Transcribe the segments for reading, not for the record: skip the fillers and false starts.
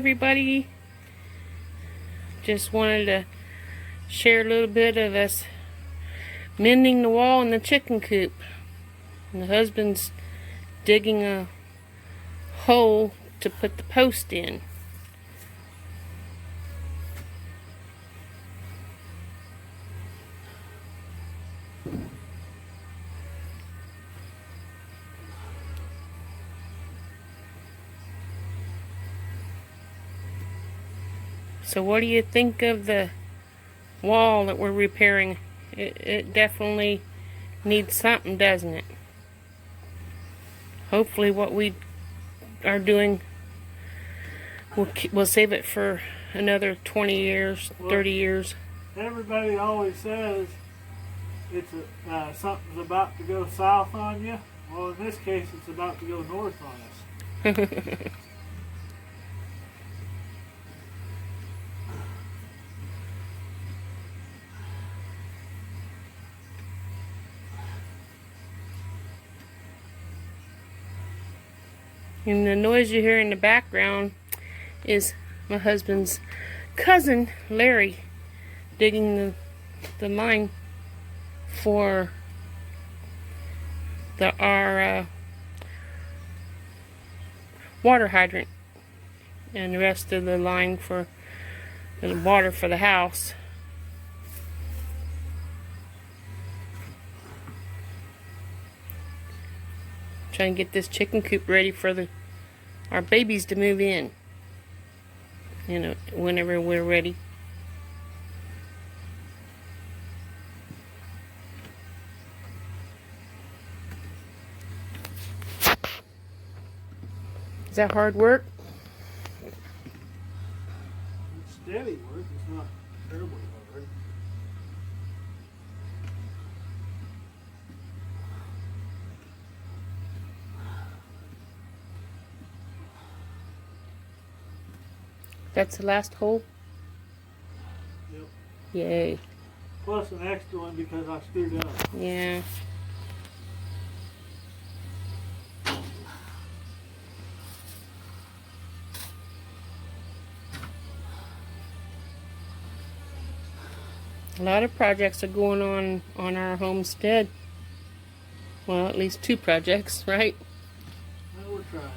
everybody. Just wanted to share a little bit of us mending the wall in the chicken coop. And the husband's digging a hole to put the post in. So what do you think of the wall that we're repairing? It definitely needs something, doesn't it? Hopefully what we are doing, we'll save it for another 20 years, 30 years. Everybody always says it's something's about to go south on you. Well, in this case, it's about to go north on us. And the noise you hear in the background is my husband's cousin, Larry, digging the line for our water hydrant, and the rest of the line for the water for the house. Trying to get this chicken coop ready for our babies to move in. You know, whenever we're ready. Is that hard work? It's steady work. It's not terribly hard. That's the last hole? Yep. Yay. Plus an extra one because I screwed up. Yeah. A lot of projects are going on our homestead. Well, at least 2 projects, right? Well, we're trying.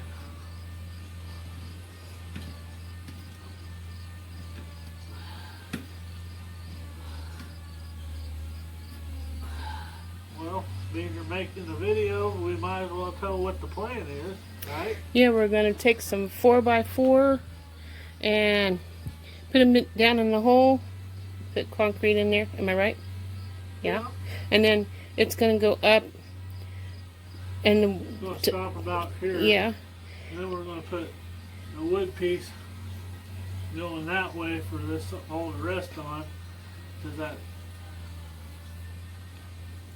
Well, being you're making the video, we might as well tell what the plan is, right? Yeah, we're going to take some 4x4 and put them down in the hole. Put concrete in there. Am I right? Yeah. And then it's going to go up. And It's going to stop about here. Yeah. And then we're going to put a wood piece going that way for this all to rest on. Because that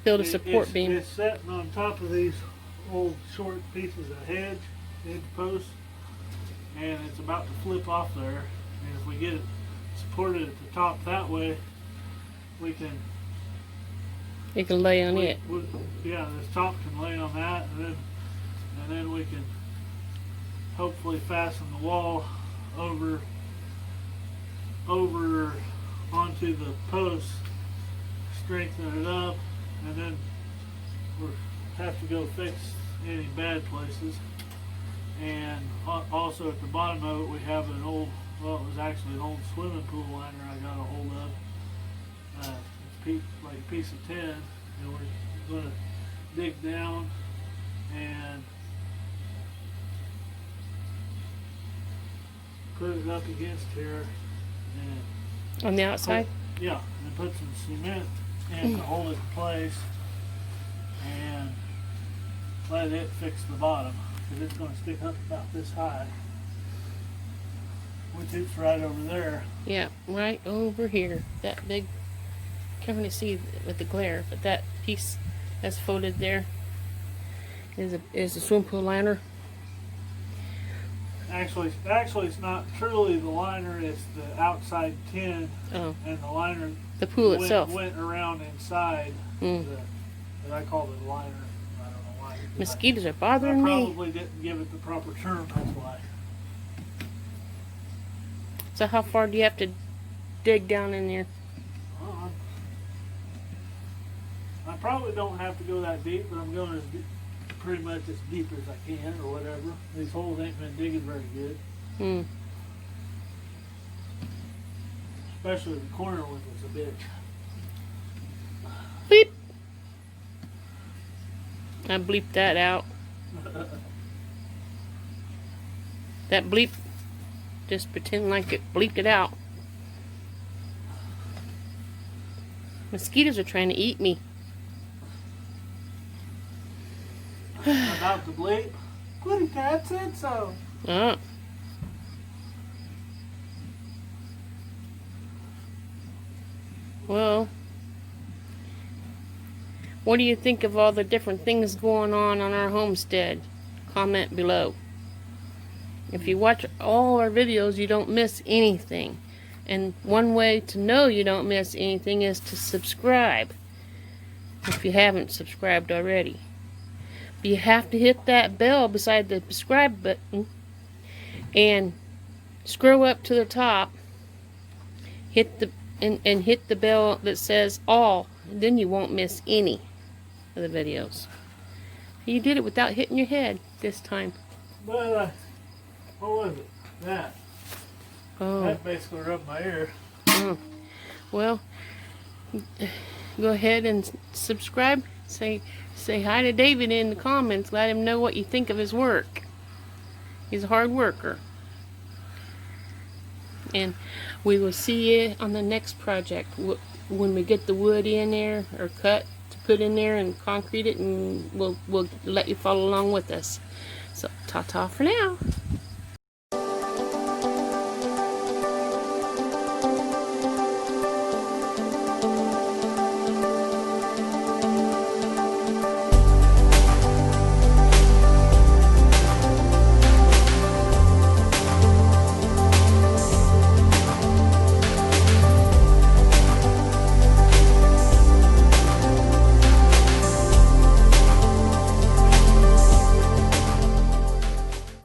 build a support beam. It's sitting on top of these old short pieces of hedge posts, and it's about to flip off there. And if we get it supported at the top that way, we can. You can lay on it. Yeah, this top can lay on that, and then we can hopefully fasten the wall over onto the post, strengthen it up, and then we'll have to go fix any bad places. And also at the bottom of it, we have an old, well, it was actually an old swimming pool liner I got a hold of. It's like a piece of tin, and we're going to dig down and put it up against here. And on the outside? Yeah, and put some cement in to hold it in place, and let it fix the bottom, because it's going to stick up about this high, which it's right over there. Yeah, right over here. That big, can't really see with the glare, but that piece that's folded there is a swim pool liner. Actually, it's not truly the liner, it's the outside tin. Oh. And the liner, the pool itself, went around inside. But I called it a liner. I don't know why. Mosquitoes are bothering me. I probably didn't give it the proper term, that's why. So how far do you have to dig down in there? I probably don't have to go that deep, but I'm going pretty much as deep as I can or whatever. These holes ain't been digging very good. Hmm. Especially the corner one was a bitch. Bleep. I bleeped that out. That bleep, just pretend like it bleeped it out. Mosquitoes are trying to eat me. About to bleep? Kitty cat said so. Well, what do you think of all the different things going on our homestead? Comment below. If you watch all our videos, you don't miss anything. And one way to know you don't miss anything is to subscribe, if you haven't subscribed already. But you have to hit that bell beside the subscribe button and scroll up to the top, hit the and hit the bell that says all, and then you won't miss any of the videos. You did it without hitting your head this time. But what was it? That. Oh. That basically rubbed my ear. Oh. Well, go ahead and subscribe. Say hi to David in the comments. Let him know what you think of his work. He's a hard worker. And we will see you on the next project when we get the wood in there or cut to put in there and concrete it, and we'll let you follow along with us. So ta-ta for now.